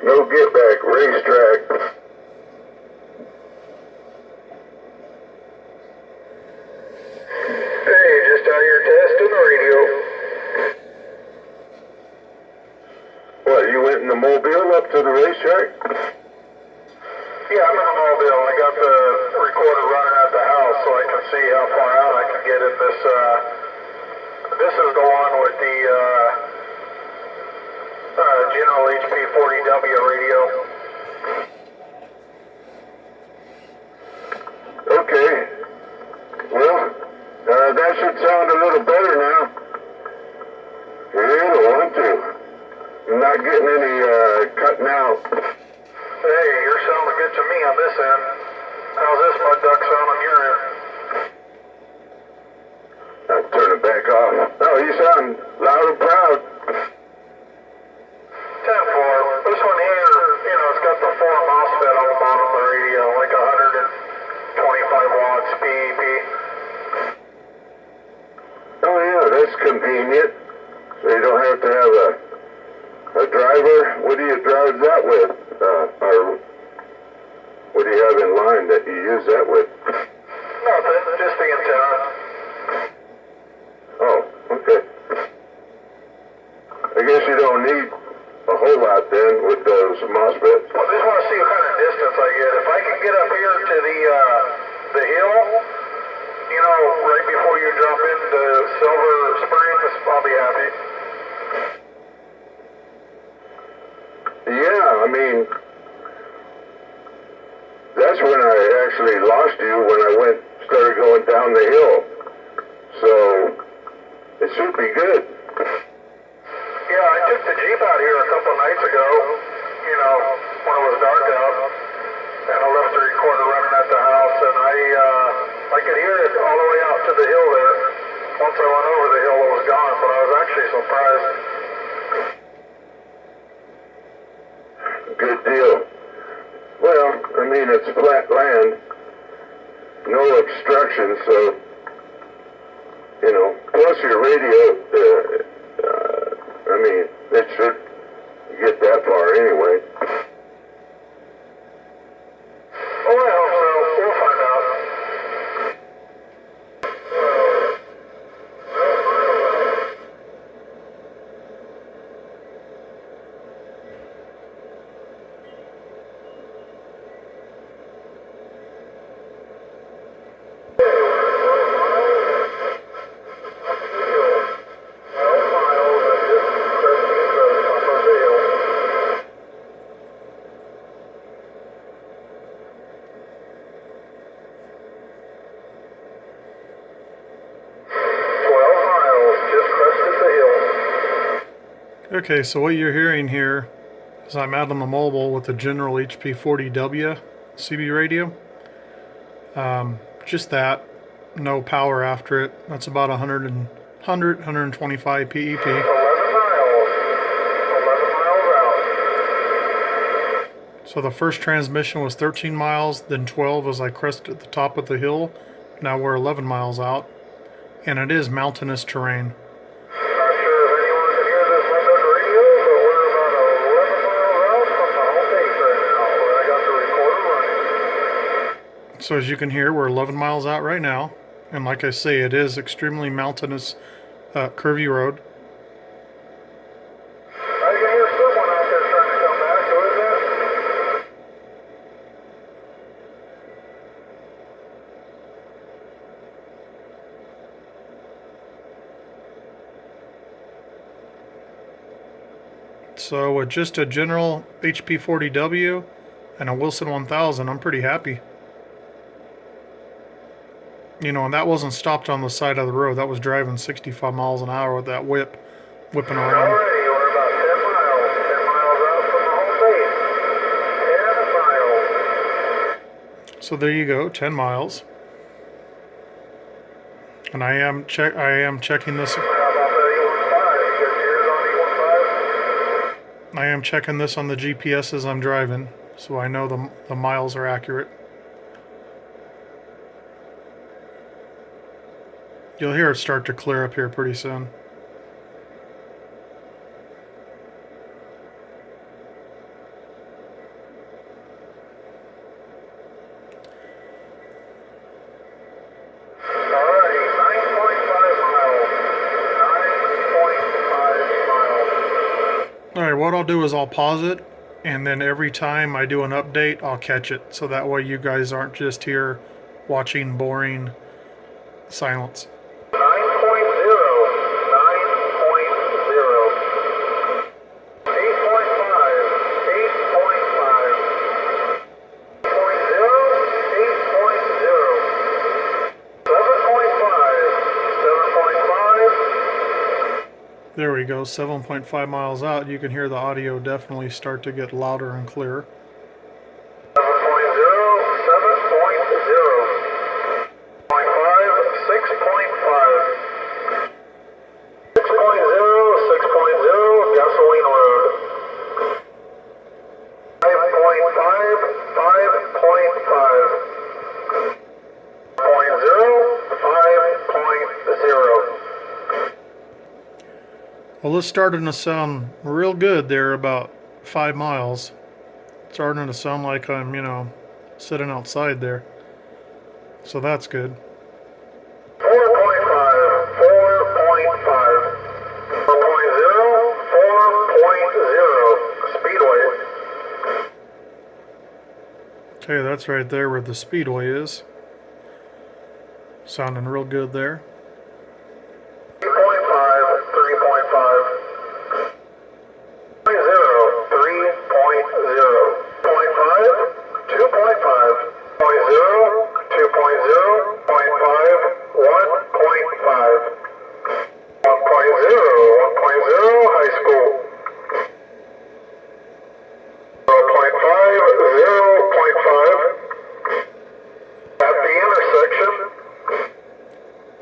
No get back, racetrack. Hey, just out here testing the radio. What, you went in the mobile up to the racetrack? Yeah, I'm in the mobile. I got the recorder running at the house so I can see how far out I can get in this. This is the one with the General HP40W radio. Okay. Well, that should sound a little better now. It'll want to. I'm not getting any cutting out. Hey, you're sounding good to me on this end. How's this mud duck sound on your end? I'll turn it back off. Oh, you sound loud and proud. 10-4. This one here, you know, it's got the 4 MOSFET on the bottom of the radio, like 125 watts PEP. Oh yeah, that's convenient. So you don't have to have a driver. What do you drive that with? Or what do you have in line that you use that with? Nothing, just the antenna. Oh, okay. I guess you don't need a whole lot then with those MOSFETs. Well, I just want to see what kind of distance I get. If I can get up here to the hill, you know, right before you drop into Silver Springs, I'll be happy. Yeah, I mean, that's when I actually lost you, when I started going down the hill. So, it should be good. Yeah, I took the Jeep out here a couple nights ago, you know, when it was dark out, and I left the recorder running at the house, and I could hear it all the way out to the hill there. Once I went over the hill, it was gone, but I was actually surprised. Good deal. Well, I mean, it's flat land, no obstruction, so, you know, plus your radio, I mean, it should get that far anyway. Oh, I hope so. We'll find out. Okay, so what you're hearing here is I'm out on the mobile with the General HP40W CB radio. Just that, no power after it. That's about 125 PEP. 11 miles. 11 miles out. So the first transmission was 13 miles, then 12 as I crested the top of the hill. Now we're 11 miles out, and it is mountainous terrain. So as you can hear, we're 11 miles out right now, and like I say, it is extremely mountainous, curvy road. I can hear someone out there trying to come back. Who is that? So with just a General HP40W and a Wilson 1000, I'm pretty happy. You know, and that wasn't stopped on the side of the road. That was driving 65 miles an hour with that whipping around. Alrighty, we're about 10 miles. 10 miles out from the home base. 10 miles. So there you go, 10 miles. And I am checking this. How about the E15? You got yours on E15? I am checking this on the GPS as I'm driving, so I know the miles are accurate. You'll hear it start to clear up here pretty soon. Alright, what I'll do is I'll pause it, and then every time I do an update, I'll catch it. So that way you guys aren't just here watching boring silence. 9.0, 9.0, 8.5, 8.5, 7.5. There we go, 7.5 miles out. You can hear the audio definitely start to get louder and clearer. 7.0, 6.5, 6.0, gasoline road. 5.5, 5.5. 5.0. Well, this starting to sound real good there about 5 miles. It's starting to sound like I'm, sitting outside there. So that's good. 4.5, 4.5. 4.0, 4.0. Speedway. Okay, that's right there where the speedway is. Sounding real good there. 3.5, 3.5. 0, 3.0. 0.5, 2.5. 0, 2.0. 0.5, 1.5. 1.0, 1.0, high school. 0.5, 0.5. At the intersection.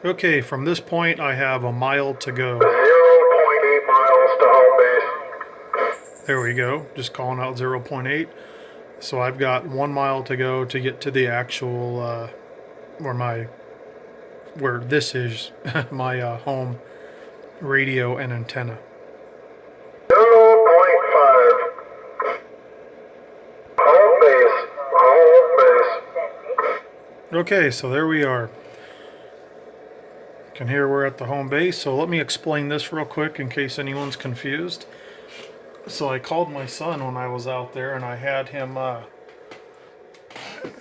Okay, from this point I have a mile to go. 0.8 miles to home base. There we go, just calling out 0.8. So I've got 1 mile to go to get to the actual, where this is, my home radio and antenna. 0.5. Home base. Home base. Okay, so there we are. You can hear we're at the home base. So let me explain this real quick in case anyone's confused. So I called my son when I was out there, and I had him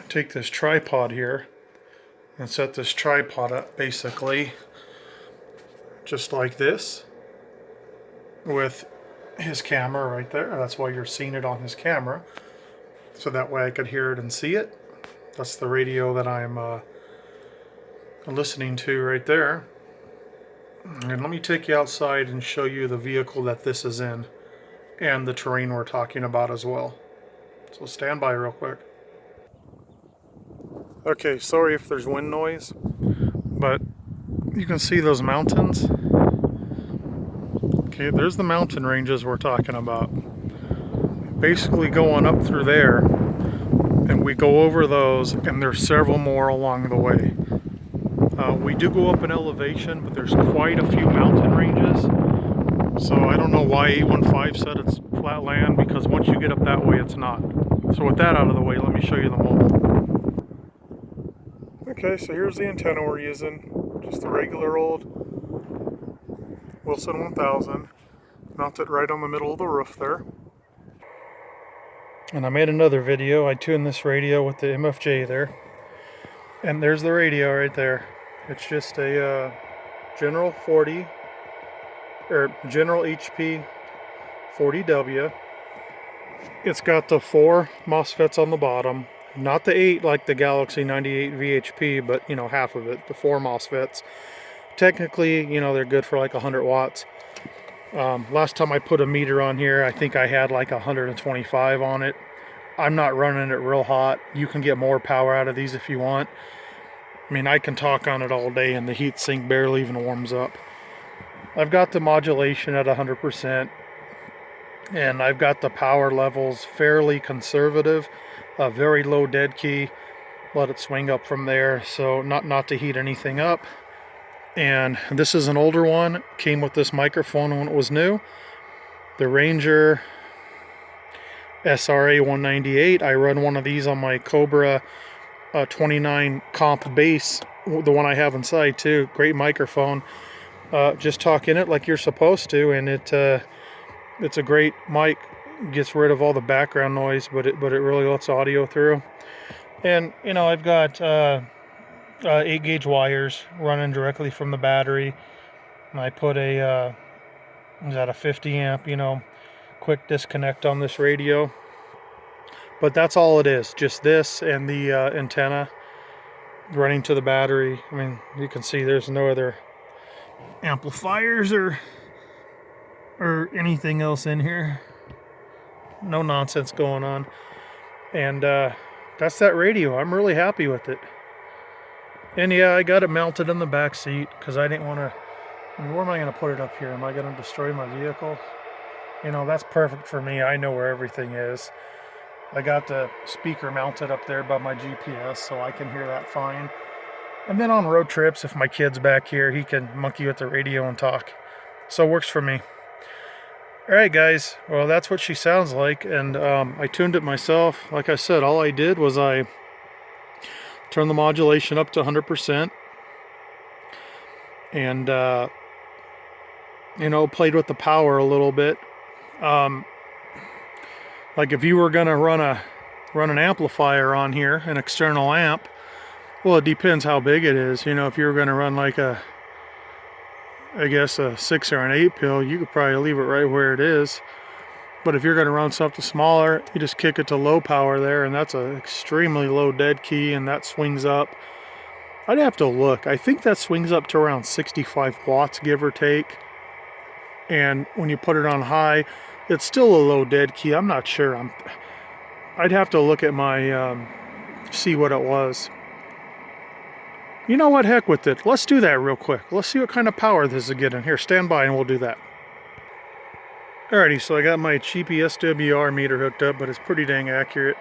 take this tripod here and set this tripod up basically just like this with his camera right there. That's why you're seeing it on his camera, so that way I could hear it and see it. That's the radio that I'm listening to right there. And let me take you outside and show you the vehicle that this is in and the terrain we're talking about as well. So stand by real quick. Okay, sorry if there's wind noise, but you can see those mountains. Okay, there's the mountain ranges we're talking about. Basically going up through there, and we go over those, and there's several more along the way. We do go up in elevation, but there's quite a few mountain ranges. So I don't know why 815 said it's flat land, because once you get up that way, it's not. So with that out of the way, let me show you the mobile. Okay, so here's the antenna we're using. Just the regular old Wilson 1000. Mounted right on the middle of the roof there. And I made another video. I tuned this radio with the MFJ there. And there's the radio right there. It's just a General 40, or General HP 40W. It's got the 4 MOSFETs on the bottom. Not the 8 like the Galaxy 98 VHP, but half of it, the 4 MOSFETs. Technically, they're good for like 100 watts. Last time I put a meter on here, I think I had like 125 on it. I'm not running it real hot. You can get more power out of these if you want. I mean, I can talk on it all day and the heat sink barely even warms up. I've got the modulation at 100%, and I've got the power levels fairly conservative. A very low dead key. Let it swing up from there, so not to heat anything up. And this is an older one. Came with this microphone when it was new. The Ranger SRA 198. I run one of these on my Cobra 29 comp bass, the one I have inside too. Great microphone. Just talk in it like you're supposed to, and it It's a great mic. Gets rid of all the background noise, but it really lets audio through. And you know, I've got 8-gauge wires running directly from the battery. And I put a is that a 50 amp, you know, quick disconnect on this radio. But that's all it is, just this and the antenna running to the battery. I mean, you can see there's no other amplifiers or anything else in here. No nonsense going on. And that's that radio. I'm really happy with it. And yeah, I got it mounted in the back seat because I didn't want to. I mean, where am I going to put it up here? Am I going to destroy my vehicle? You know, that's perfect for me. I know where everything is. I got the speaker mounted up there by my GPS, so I can hear that fine. And then on road trips, if my kid's back here, he can monkey with the radio and talk. So it works for me. Alright guys, well that's what she sounds like, and I tuned it myself. Like I said, all I did was I turned the modulation up to 100% and you know, played with the power a little bit. Like if you were gonna run an amplifier on here, an external amp, well, it depends how big it is. You know, if you were gonna run like I guess a 6 or an 8 pill, you could probably leave it right where it is. But if you're going to run something smaller, you just kick it to low power there, and that's an extremely low dead key, and that swings up. I'd have to look. I think that swings up to around 65 watts, give or take. And when you put it on high, it's still a low dead key. I'm not sure. I'd have to look at my, see what it was. You know what, heck with it. Let's do that real quick. Let's see what kind of power this is getting. Here, stand by and we'll do that. Alrighty, so I got my cheapy SWR meter hooked up, but it's pretty dang accurate.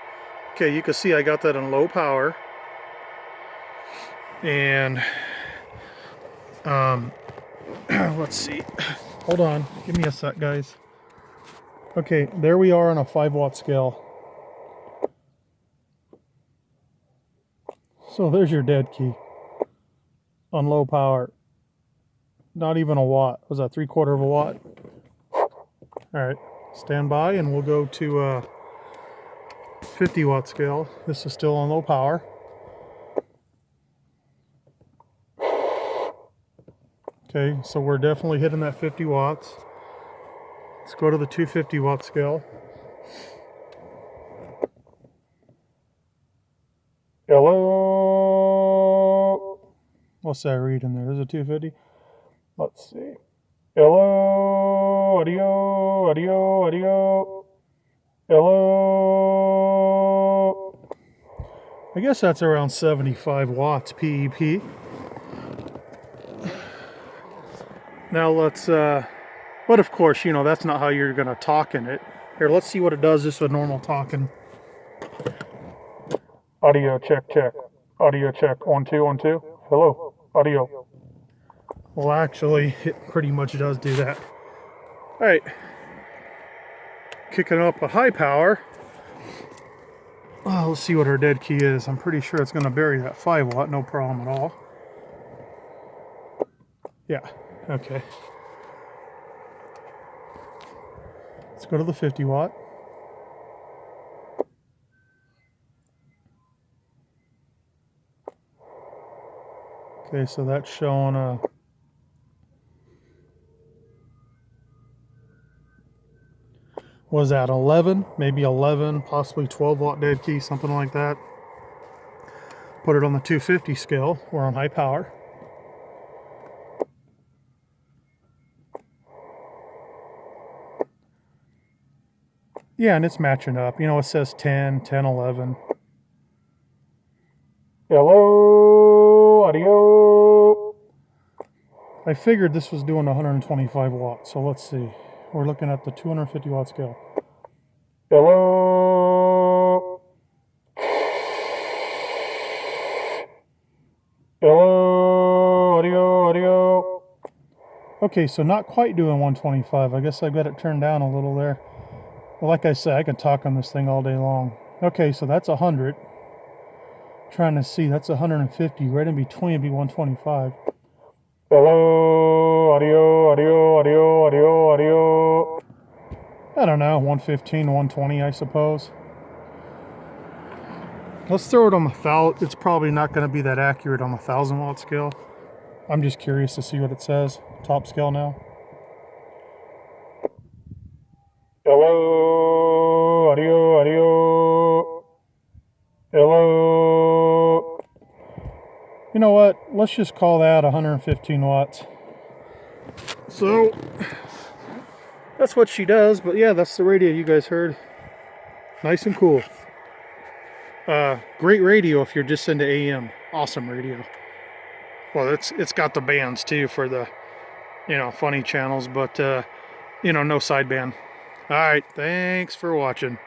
Okay, you can see I got that on low power. And, let's see. Hold on, give me a sec, guys. Okay, there we are on a 5-watt scale. So there's your dead key. On low power, not even a watt. Was that 3/4 of a watt? All right, stand by and we'll go to 50-watt scale. This is still on low power. Okay, so we're definitely hitting that 50 watts. Let's go to the 250-watt scale. Hello? What's that reading there? There's a 250. Let's see. Hello? Audio? Audio? Audio? Hello? I guess that's around 75 watts PEP. Now let's, but of course, you know, that's not how you're going to talk in it. Here, let's see what it does just with normal talking. Audio check, check. Audio check. 1 2 1 2. Hello. Audio. Well, actually, it pretty much does do that. All right. Kicking up a high power. Let's see what our dead key is. I'm pretty sure it's going to bury that 5 watt, no problem at all. Yeah, okay. Let's go to the 50 watt. Okay, so that's showing a was that 11, maybe 11, possibly 12 watt dead key, something like that. Put it on the 250 scale. We're on high power. Yeah, and it's matching up. You know, it says 10, 10, 11. Hello, audio. I figured this was doing 125 watts, so let's see. We're looking at the 250 watt scale. Hello. Hello, audio, audio. Okay, so not quite doing 125. I guess I got it turned down a little there. Well, like I said, I could talk on this thing all day long. Okay, so that's 100. Trying to see, that's 150. Right in between would be 125. Hello, audio, audio, audio, audio, audio. I don't know, 115, 120, I suppose. Let's throw it on the 1,000. It's probably not going to be that accurate on the 1,000 watt scale. I'm just curious to see what it says. Top scale now. Hello, audio, audio. Hello. You know what? Let's just call that 115 watts. So that's what she does, but yeah, that's the radio you guys heard. Nice and cool. Great radio if you're just into AM. Awesome radio. Well, it's got the bands too for the, funny channels, but no sideband. All right, thanks for watching.